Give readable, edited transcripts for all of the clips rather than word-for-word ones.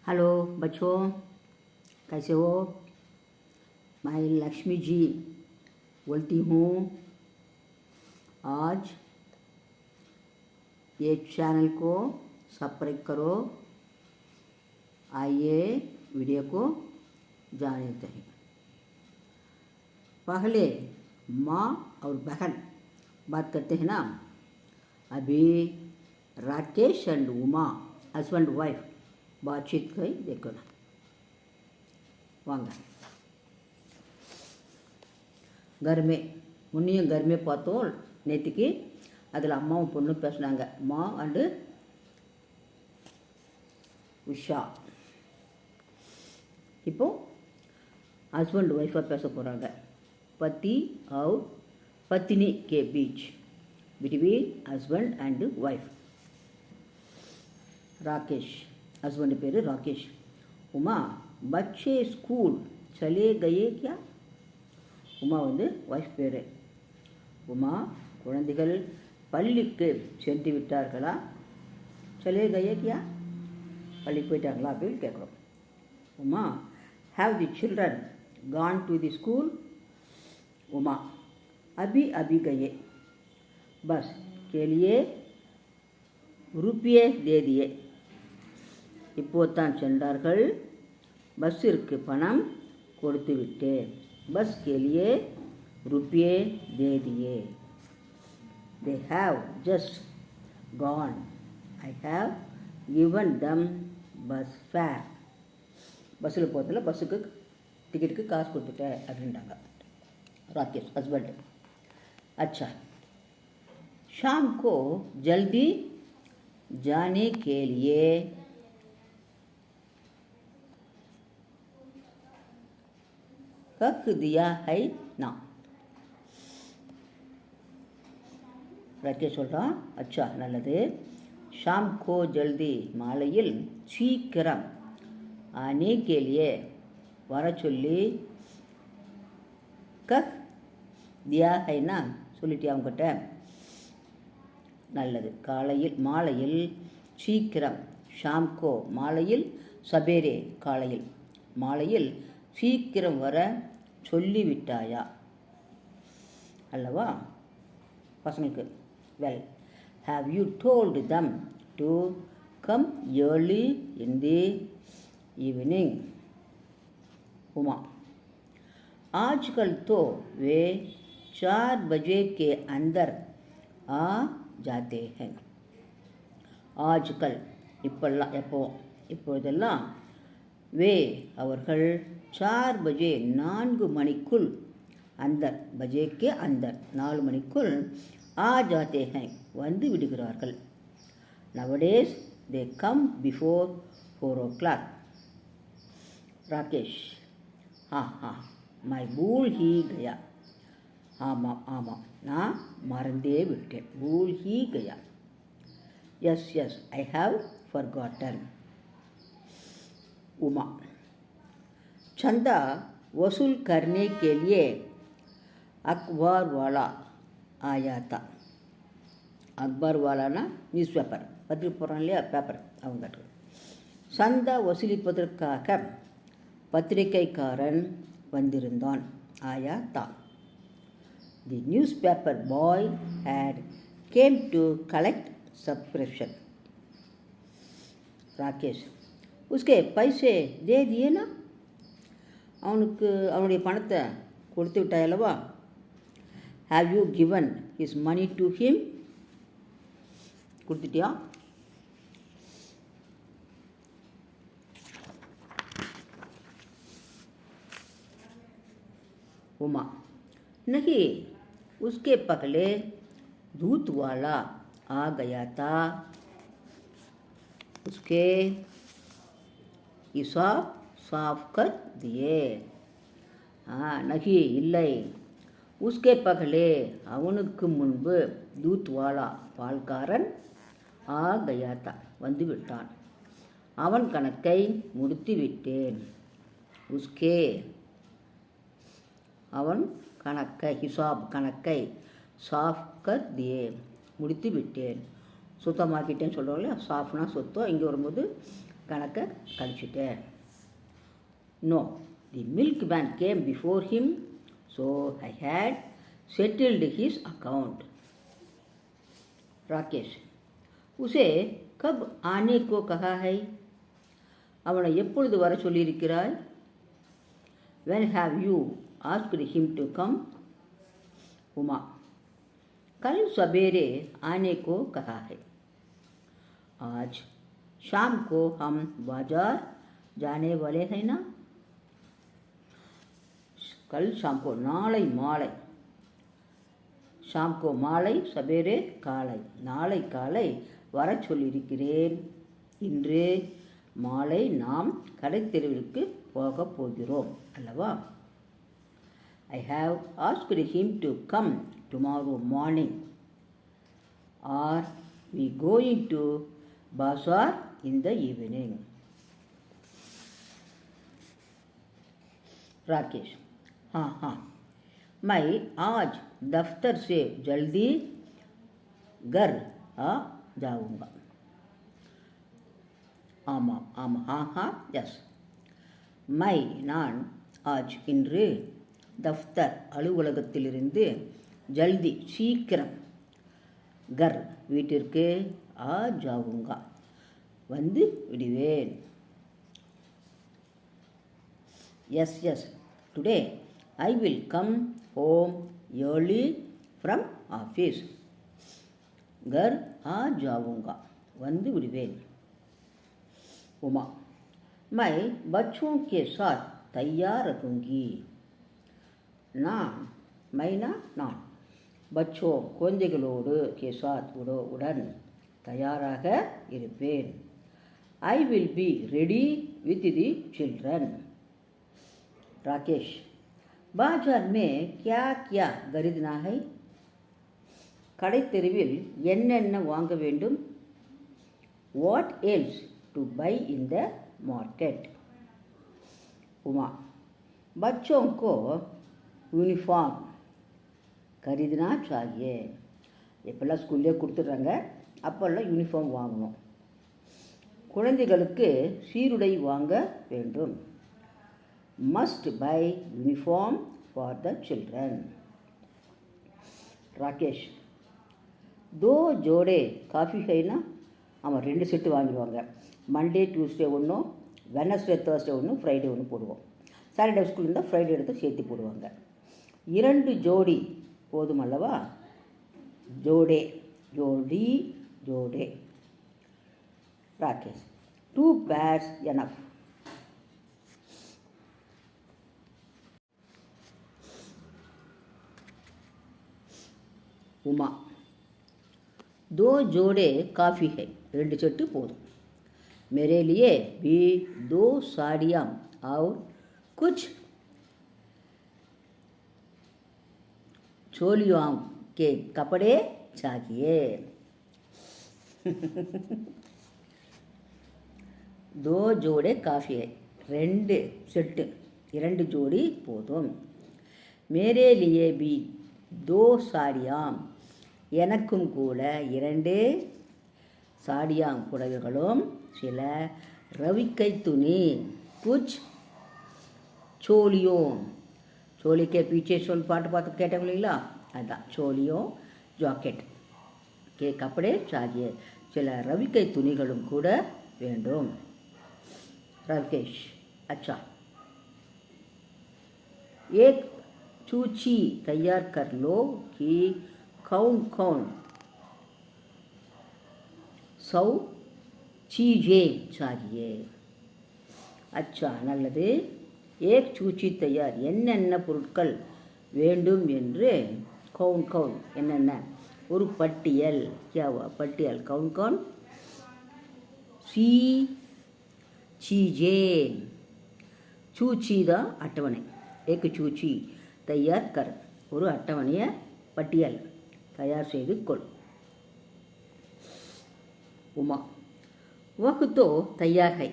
Hello बच्चों, कैसे हो? मैं लक्ष्मी जी बोलती हूँ। आज ये चैनल को सब्सक्राइब करो। आइए वीडियो को जानते हैं। पहले माँ और बहन बात करते हैं ना। अभी Rakesh and Uma husband wife बातचीत कई देखो ना। வாங்க घर में முன்னையும் घर में பார்த்தோம் நேற்றுக்கு. அதில் அம்மாவும் பொண்ணும் பேசுனாங்க, மா அண்டு உஷா. இப்போது ஹஸ்பண்ட் ஒய்ஃபாக பேச போகிறாங்க. பத்தி और पत्नी के बीच, between husband and wife. Rakesh husband पेर राकेश. उमा बच्चे स्कूल चले गए क्या? உமா வந்து ஒய்ஃப் பேர். உமா குழந்தைகள் பள்ளிக்கு சென்று விட்டார்களா? சலே கயே கியா, பள்ளிக்கு போயிட்டாங்களா அப்படின்னு கேட்குறோம். Uma have the children Khan to the school? Uma अभी अभी गए, बस के लिए रुपये दे दिए. இப்போதான் சென்றார்கள், பஸ்ஸிற்கு பணம் கொடுத்து விட்டேன். बस के लिए रुपये दे दिए. They have just gone. I have given them bus fare. பஸ்ஸில் போகிறதுல பஸ்ஸுக்கு டிக்கெட்டுக்கு காசு கொடுத்துட்டேன் அப்படின்ட்டாங்க ராकेश हस्बैंड. अच्छा, शाम को जल्दी जाने के लिए कख दिया है ना. ராகேஷ் சொல்கிறான், அச்சா நல்லது. ஷாம் கோ ஜல்தி, மாலையில், சீக்கிரம், ஆனே கேலியே வர சொல்லி, கஹ் தியா ஹைனா சொல்லிட்டியா அவங்ககிட்ட? நல்லது. காலையில், மாலையில், சீக்கிரம், ஷாம்கோ மாலையில், சபேரே காலையில், மாலையில் சீக்கிரம் வர சொல்லிவிட்டாயா அல்லவா பசங்களுக்கு? Well, have you told them to come early in the evening? Uma आजकल तो वे 4 बजे के अंदर आ जाते हैं. ஆஜ்கல் இப்பெல்லாம், இப்பொழுதெல்லாம், வே அவர்கள், 4 பஜே 4 மணிக்குள், அந்தர் பஜேக்கே அந்தர் 4 மணிக்குள், ஆ ஜாத்தே ஹேங் வந்து விடுகிறார்கள். Nowadays they come before 4 o'clock. Rakesh மை பூல் ஹீ கயா. ஆமாம் ஆமாம், நான் மறந்தே விட்டேன். பூல் ஹீ கயா. Yes yes I have forgotten. Uma चंदा वसूल करने के लिए अखबार वाला आया था. அக்பார் வாலானா நியூஸ் பேப்பர், பத்திரிக்கை போடுறாங்க இல்லையா, பேப்பர், அவங்க. சந்தா வசூலிப்பதற்காக பத்திரிகைக்காரன் வந்திருந்தான். ஆயா தான். The newspaper boy had came to collect subscription. Rakesh उसके पैसे दे दिए ना? அவனுக்கு அவனுடைய பணத்தை கொடுத்து விட்டாயல்லவா? Have you given his money to him? கொடுத்துட்டியா? उमा नहीं, उसके पहले दूध वाला आ गया था, उसके हिसाब साफ कर दिए. नहीं இல்லை, उसके पहले அவனுக்கு முன்பு, दूध वाला பால்காரன், ஆ गया था வந்து விட்டான், அவன் கணக்கை முடித்து விட்டேன். उसके அவன் கணக்கை, ஹிசாப் கணக்கை, சாஃப் கர் தியே முடித்து விட்டேன், சுத்தமாக்கிட்டேன்னு சொல்கிறோம் இல்லையா. சாஃப்னா சுத்தம், இங்கே வரும்போது கணக்கை கழிச்சிட்டேன். No, the milkman came before him, so I had settled his account. Rakesh, உசே கப் ஆனே கோ கஹா ஹை, அவனை எப்பொழுது வர சொல்லியிருக்கிறாய்? when have you asked him to come? Uma, कल सवेरे आने को कहा है. आज शाम को हम बाजार जाने वाले हैं ना. कल शाम को नाளை மாலை, शाम को மாலை, சவேரே காலை, நாளை காலை வர சொல்லியிருக்கிறேன். இன்று மாலை நாம் கடைத்தெருவிற்கு போகப் போகிறோம் அல்லவா. I have asked him to come tomorrow morning. Are we going to bazaar in the evening? Rakesh, हाँ, मैं आज दफ्तर से जल्दी घर आ जाऊँगा. ஆமாம், हाँ, यस. நான் ஆஜ் இன்று தஃப்தர் அலுவலகத்திலிருந்து ஜல்தி சீக்கிரம் கர் வீட்டிற்கு ஆ ஜாவுங்கா வந்து விடுவேன். Yes, today I will come home early from office. கர் ஆ ஜாவுங்கா வந்து விடுவேன். உமா, मैं बच्चों के साथ तैयार रहूँगी. நான் பச்சோ குழந்தைகளோடு கேசாத் உடன் தயாராக இருப்பேன். I will be ready with the children. Rakesh, பாஜார் மே கியா கியா खरीदना है, கடைத்தெருவில் என்னென்ன வாங்க வேண்டும்? What else to buy in the market. Uma, बच्चों को यूनिफॉर्म खरीदना चाहिए. எப்பெல்லாம் ஸ்கூல்லே கொடுத்துட்றாங்க, அப்போல்லாம் யூனிஃபார்ம் வாங்கணும். குழந்தைகளுக்கு சீருடை வாங்க வேண்டும். Must by uniform for the children. Rakesh, दो जोड़े काफ़ी है ना. ஆமாம், 2 செட்டு வாங்கிடுவாங்க. மண்டே டியூஸ்டே ஒன்றும், வெனஸ்டே தேர்ஸ்டே ஒன்றும், ஃப்ரைடே ஒன்று போடுவோம். சாட்டர்டே ஸ்கூல் இருந்தால் ஃப்ரைடே எடுத்து சேர்த்து போடுவாங்க. 2 ஜோடி போதும் அல்லவா. ஜோடே. Rakesh, 2 pairs enough. உமா, 2 जोड़े काफ़ी है, 2 செட்டு போதும். मेरे लिए भी 2 साड़ियाँ और कुछ चोलियों के कपड़े चाहिए. 2 जोड़े काफ़ी है, 2 செட்டு, 2 ஜோடி போதும். मेरे लिए भी 2 साड़ियाँ, எனக்கும் கூட 2 சாடியாங் புடவைகளும், சில ரவிக்கை துணி, குச் சோலியோ, சோலிக்கே பீச்சே சொல் பாட்டு பார்த்து கேட்டோம் இல்லைங்களா, அதுதான் சோலியோ ஜாக்கெட் கே கப்படே சாகியே, சில ரவிக்கை துணிகளும் கூட வேண்டும். ராகேஷ், अच्छा, एक सूची तैयार कर लो कि कौन 100 चीज़ें चाहिए. अच्छा, நல்லது. ஏக் சூச்சி தயார், என்னென்ன பொருட்கள் வேண்டும் என்று, கவுன் என்னென்ன, ஒரு பட்டியல். கியாவா பட்டியல், கவுன் சி சீஜே, சூச்சி தான் அட்டவணை. ஏக் சூச்சி தயார் கர், ஒரு அட்டவணையை பட்டியல் தயார் செய்து கொள். उमा, वह तो तैयार है.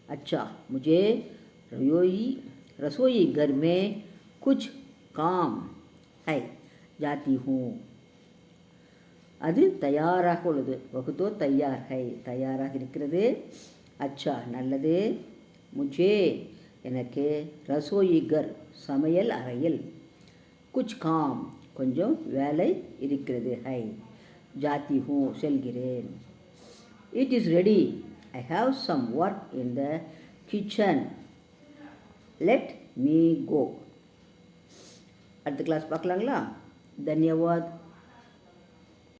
अच्छा, मुझे रसोई घर में कुछ काम है, जाती हूँ. அது தயாராக உள்ளது. வகுத்தோ தயார் ஹை, தயாராக இருக்கிறது. அச்சா நல்லது. முஜே எனக்கு ரசோயி கர் சமையல் அறையில். குச் காம் கொஞ்சம் வேலை இருக்கிறது. ஹை ஜாத்தி ஹூ செல்கிறேன். It is ready. I have some work in the kitchen. Let me go. அடுத்த கிளாஸ் பார்க்கலாங்களா? தன்யவாத்.